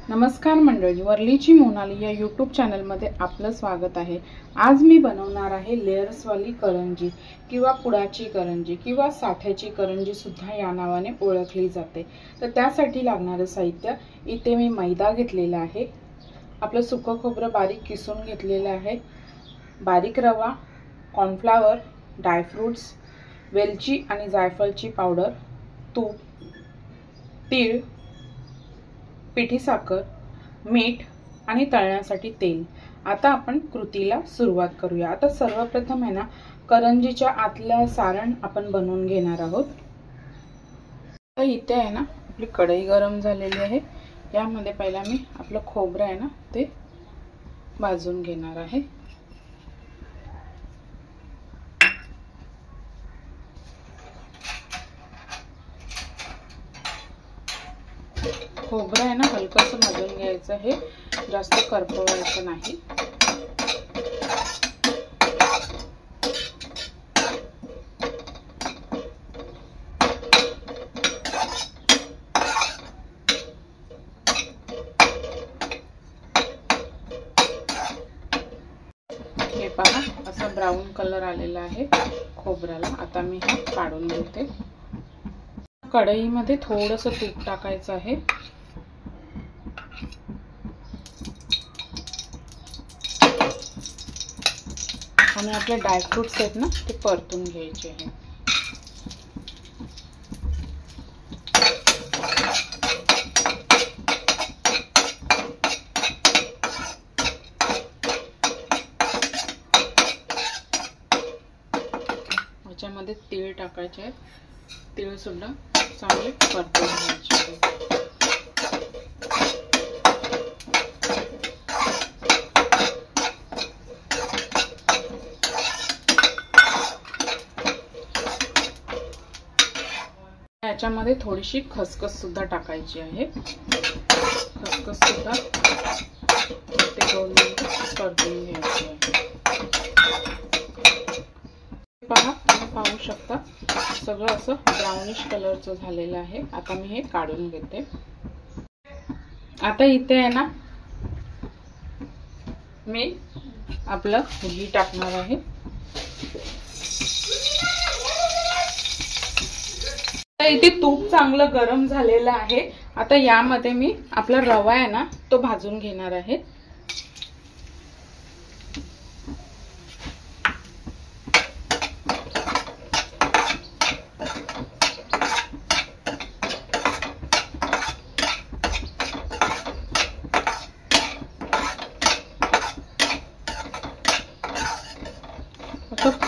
नमस्कार मंडळी, वरलीची मोनाली या यूट्यूब चॅनलमध्ये आपलं स्वागत आहे। आज मी बनवणार आहे लेयर्सवाली करंजी किंवा पुडाची करंजी किंवा साठ्याची करंजी सुद्धा या नावाने ओळखली जाते। तर त्यासाठी लागणारे साहित्य इथे मी मैदा घेतलेला आहे, आपलं सुकं खोबरं बारीक किसून घेतलेलं आहे, बारीक रवा, कॉर्नफ्लॉवर, ड्रायफ्रुट्स, वेलची आणि जायफळची पावडर, तूप, तीळ, पिठी साखर, मीठ आणि तळण्यासाठी तेल। आता आपण कृतीला सुरुवात करूया। आता सर्वप्रथम आहे ना करंजीच्या आतल्या सारण आपण बनवून घेणार आहोत। तर इथे आहे ना आपली कढई गरम झालेली आहे, यामध्ये पहिला मी आपलं खोबरं आहे ना ते भाजून घेणार आहे। खोबरं आहे ना हलकंसं भाजून घ्यायचं आहे, जास्त करपवायचं नाही। हे पहा असा ब्राऊन कलर आलेला आहे खोबऱ्याला। आता मी हे काढून घेते। कढईमध्ये थोडंसं तूप टाकायचं आहे आणि आपले ड्रायफ्रुट्स आहेत ना ते परतून घ्यायचे आहे। याच्यामध्ये तीळ टाकायचे आहेत, तीळ सुद्धा चांगले परतून घ्यायचे आहेत। याच्यामध्ये थोडीशी खसखस सुद्धा टाकायची आहे, खसखस सुद्धा ते 2 मिनिट परतून घ्यायची आहे। पहा, तुम्ही पाहू शकता सगळं असं ब्राउनिश कलरचं झालेलं आहे। आता मी हे काढून घेते। आता इथे आहे ना मी आपलं घी टाकणार आहे। इथे तूप चांगलं गरम झालेलं आहे। आता यामध्ये मी आपला रवा आहे ना तो भाजून घेणार आहे।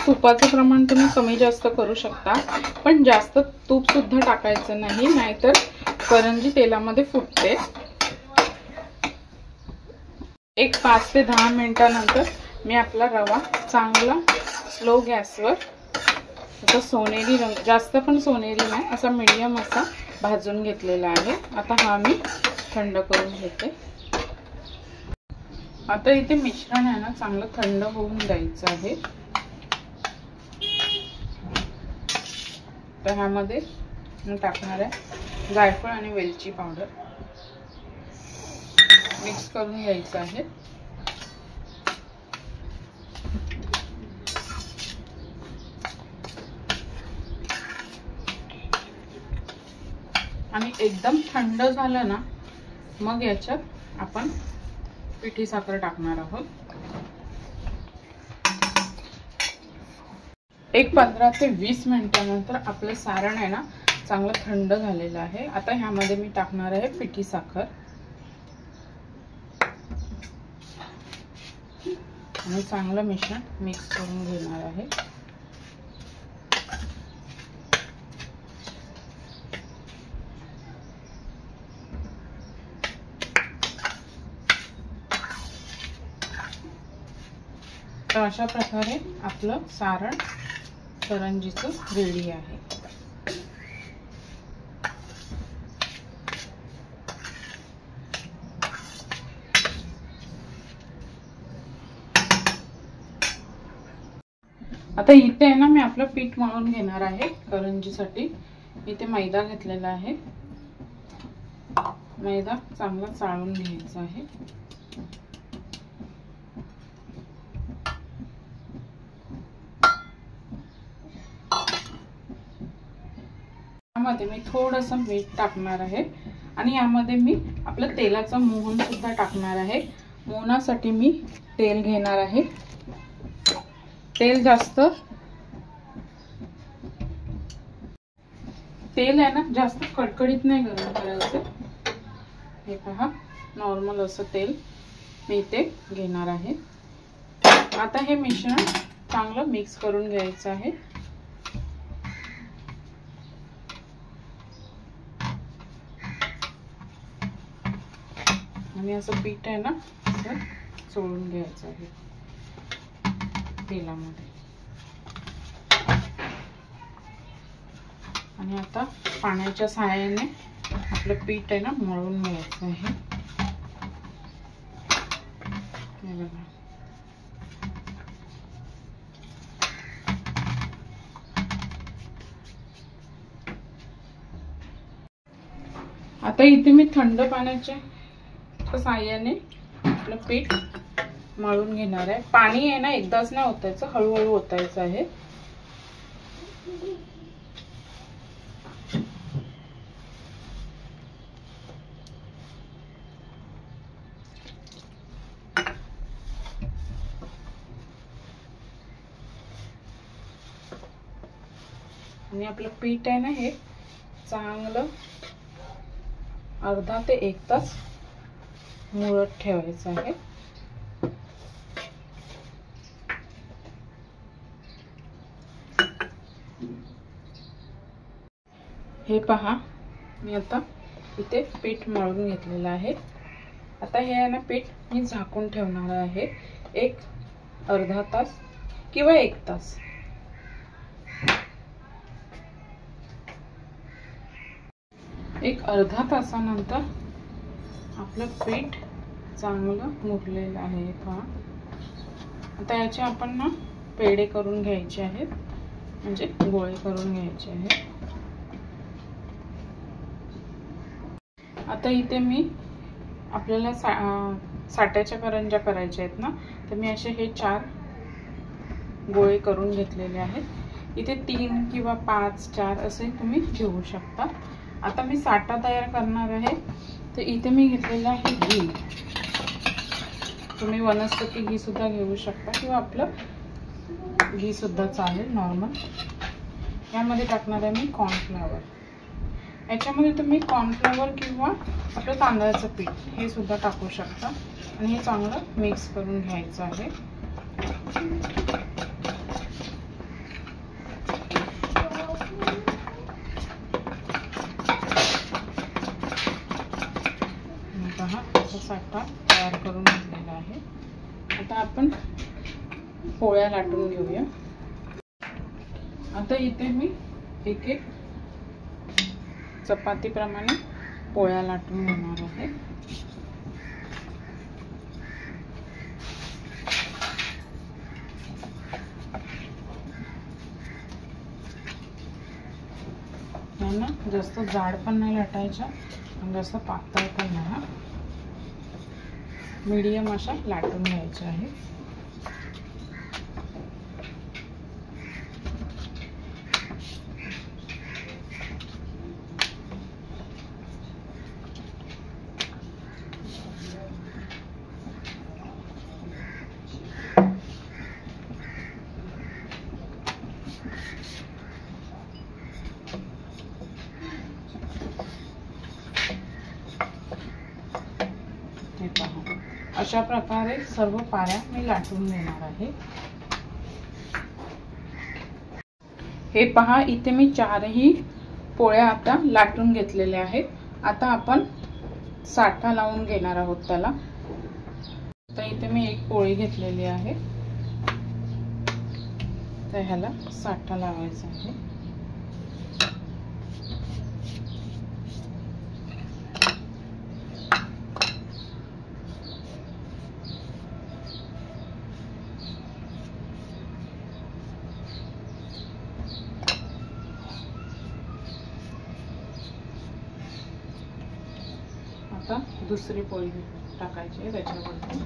तुपाचं प्रमाण तुम्ही कमी जास्त करू शकता, पण जास्त तूप सुद्धा टाकायचं नाही, नाहीतर करंजी तेलामध्ये फुटते। एक 5 ते 10 मिनिटांनंतर मी आपला रवा चांगला स्लो गॅसवर असा सोनेरी रंग, जास्त पण सोनेरी नाही, असा मीडियम असा भाजून घेतलेला आहे। आता हा मी थंड करून घेते। आता इथे मिश्रण आहे ना चांगलं थंड होऊन द्यायचं आहे। तर ह्यामध्ये मी टाकणार आहे जायफळ आणि वेलची पावडर, मिक्स करून घ्यायचं आहे। आणि एकदम थंड झालं ना मग याच्यात आपण पिठी साखर टाकणार आहोत। एक 15 ते 20 मिनिटांनंतर आपलं सारण आहे ना चांगलं थंड झालेलं आहे। आता ह्यामध्ये मी टाकणार आहे पिठी साखर आणि चांगलं मिश्रण मिक्स करून घेणार आहे। तर अशा प्रकारे आपलं सारण करंजीचं रेडी आहे। आता इथे आहे ना मी आपलं पीठ मळून घेणार आहे करंजीसाठी। इथे मैदा घेतलेला आहे, मैदा चांगला चाळून घ्यायचा आहे. यामध्ये मी थोडंसं मीठ टाकणार आहे आणि यामध्ये मी आपलं तेलाचं मोहन सुद्धा टाकणार आहे. मोहनासाठी मी तेल घेणार आहे. तेल जास्त तेल आहे ना जास्त कडकडीत नाही गरम करायचं. हे पहा, नॉर्मल असं तेल मी इथे घेणार आहे. आता हे मिश्रण चांगलं मिक्स करून घ्यायचं आहे. आणि असं पीठ आहे ना असं चोळून घ्यायचं आहे तेलामध्ये. आणि आता पाण्याच्या सहाय्याने आपलं पीठ आहे ना मळून घ्यायचं आहे. हे बघा. आता इथे मी थंड पाण्याच्या सहाय्याने आपलं पीठ मळून घेणार आहे. पाणी आहे ना एकदाच नाही ओतायचं, हळूहळू ओतायचं आहे. आणि आपलं पीठ आहे ना हे चांगलं अर्धा ते 1 तास मुरत ठेवायचं आहे. हे पहा, मी आता इथे पीठ मळून घेतलेलं आहे. आता हे आहे ना पीठ मी झाकून ठेवणार आहे एक अर्धा तास किंवा 1 तास. एक अर्धा तासानंतर आपलं पीठ चांगलं मुरलेलं आहे. पहा, आता याचे आपण ना पेढे करून घ्यायचे आहेत, म्हणजे गोळे करून घ्यायचे आहेत. आता इथे मी आपल्याला साठ्याच्या करंज्या करायच्या आहेत ना, तर मी असे हे 4 गोळे करून घेतलेले आहेत. इथे 3 किंवा 5 4 असे तुम्ही घेऊ शकता. आता मी साठा तयार करणार आहे, तर इथे मी घेतलेलं आहे घी. तुम्ही वनस्पती घी सुद्धा घेऊ शकता किंवा आपलं घी सुद्धा चालेल नॉर्मल. यामध्ये टाकणार आहे मी कॉर्नफ्लॉवर. याच्यामध्ये तुम्ही कॉर्नफ्लॉवर किंवा आपलं तांदळाचं पीठ हे सुद्धा टाकू शकता. आणि हे चांगलं मिक्स करून घ्यायचं आहे. साठा तयार करून घेतलेला आहे. आता आपण पोळ्या लाटून घेऊया. आता इथे मी एक एक चपातीप्रमाणे पोळ्या लाटून घेणार आहे. यांना जास्त जाड पण नाही लाटायच्या आणि जास्त पातळ पण नाही. मीडियम अशा लाटून घ्यायच्या आहे. हे पहा, अशा प्रकारे सर्व पाऱ्या मी लाटून घेणार आहे. हे पहा, इथे मी 4ही पोळ्या आता लाटून घेतलेल्या आहेत. आता आपण साठा लावून घेणार आहोत त्याला. तर इथे मी एक पोळी घेतलेली आहे, तर ह्याला साठा लावायचा आहे. दुसरी पोळी टाकायची आहे त्याच्यावरती.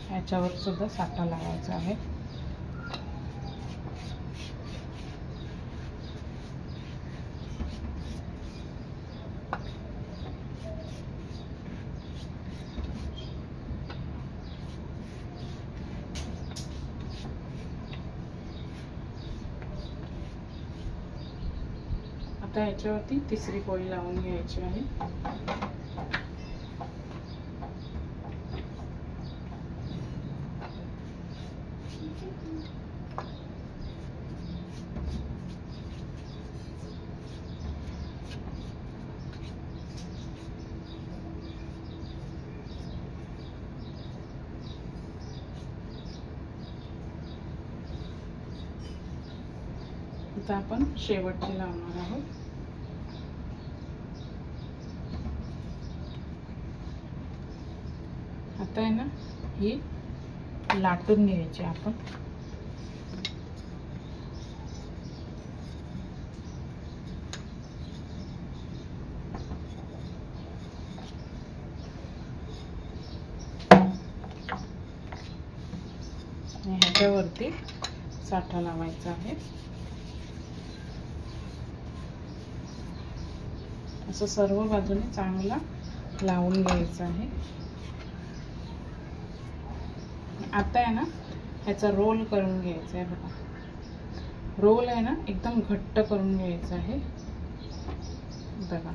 ह्याच्यावर सुद्धा साठा लावायचा आहे. आता याच्यावरती तिसरी पोळी लावून घ्यायची आहे. आता आपण शेवटची लावणार आहोत. आता आहे ना ही लाटून घ्यायची आपण. ह्याच्यावरती साठा लावायचा आहे. असं सर्व बाजूने चांगला लावून घ्यायचं आहे. आता आहे ना ह्याचा रोल करून घ्यायचा आहे. बघा, रोल आहे ना एकदम घट्ट करून घ्यायचा आहे. बघा,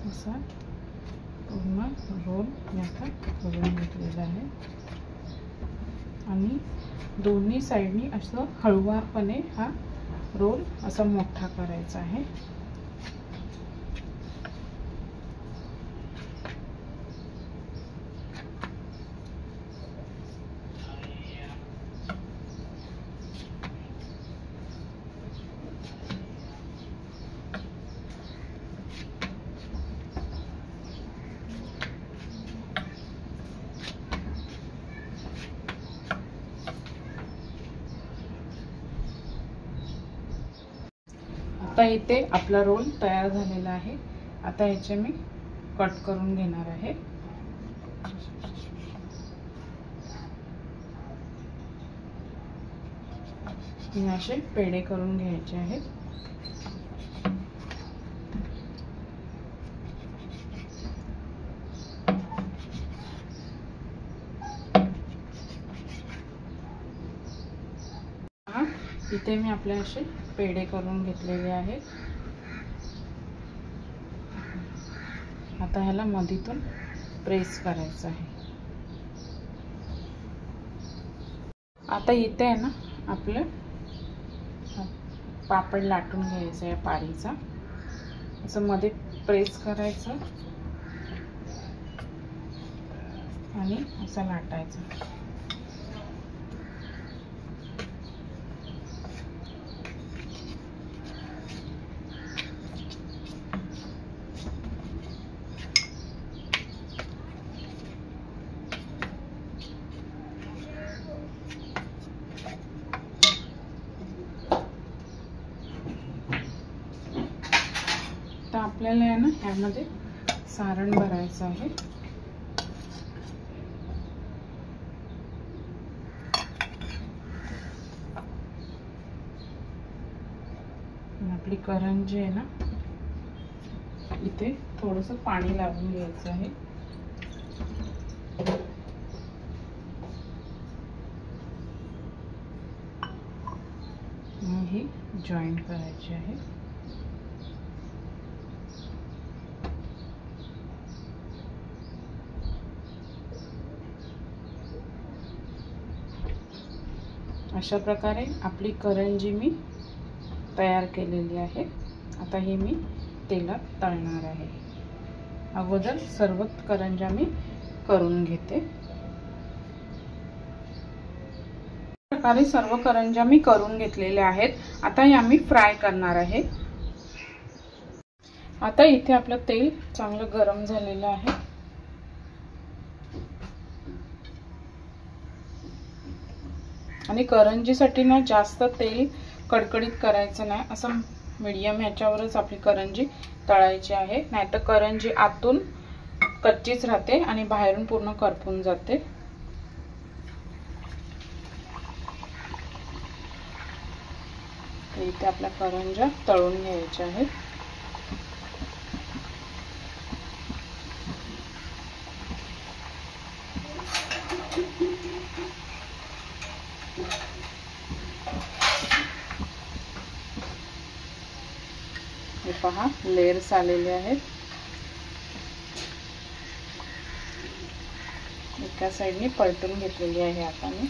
असा पूर्ण रोल याचा करून घेतलेला आहे. आणि दोन्ही साइडनी असं हळूवारपणे हा रोल असा मोठा करायचा आहे. आता इथे आपला रोल तयार झालेला आहे. आता याचे मी कट करून घेणार आहे. हे असे पेढे करून घ्यायचे आहेत. इथे मी आपले असे पेढे करून घेतलेले आहेत. आता ह्याला मधीतून प्रेस करायचं आहे. आता इथे आहे ना आपलं पापड लाटून घ्यायचं आहे पारीचा. असं मध्ये प्रेस करायचं आणि असं लाटायचं. तर आपल्याला आहे ना ह्यामध्ये सारण भरायचं आहे. आपली करंजी आहे ना इथे थोडंसं पाणी लावून घ्यायचं आहे. ही जॉईंट करायची आहे. अशा प्रकारे आपली करंजी मी तयार केलेली आहे. आता ही मी तेलात तळणार आहे. अगोदर सर्व करंज्या मी करून घेते. प्रकारे सर्व करंज्या मी करून घेतलेल्या आहेत. आता या मी फ्राय करणार आहे. आता इथे आपलं तेल चांगलं गरम झालेलं आहे. आणि करंजीसाठी ना जास्त तेल कडकडीत करायचं नाही, असं मीडियम ह्याच्यावरच आपली करंजी तळायची आहे. नाहीतर करंजी आतून कच्चीच राहते आणि बाहेरून पूर्ण करपून जाते. इथे आपल्या करंज्या तळून घ्यायच्या आहेत. हे पहा लेयर्स आलेले आहेत. एका साइडने पलटून घेतलेली आहे आता मी.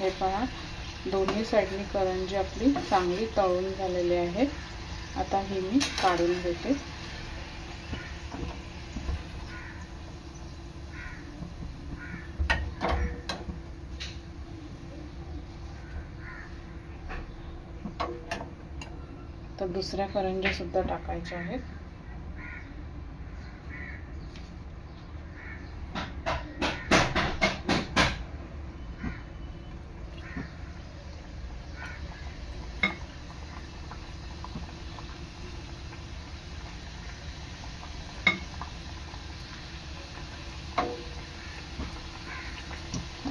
हे पहा दोन्ही साइडनी करंजी आपली चांगली तळून झालेली आहे. आता ही मी काढून घेते. तर दुसऱ्या करंज्या सुद्धा टाकायच्या आहेत.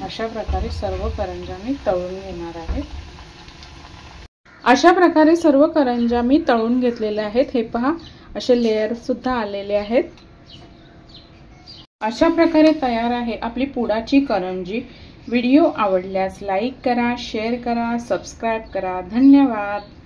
अशा प्रकारे सर्व करंज्या मी तळून घेणार आहे. अशा प्रकारे सर्व करंज्या मी तळून घेतलेल्या आहेत. हे पहा असे लेयर सुद्धा आलेले आहेत. अशा प्रकारे तयार आहे आपली पुडाची करंजी. व्हिडिओ आवडल्यास लाईक करा, शेअर करा, सबस्क्राइब करा. धन्यवाद.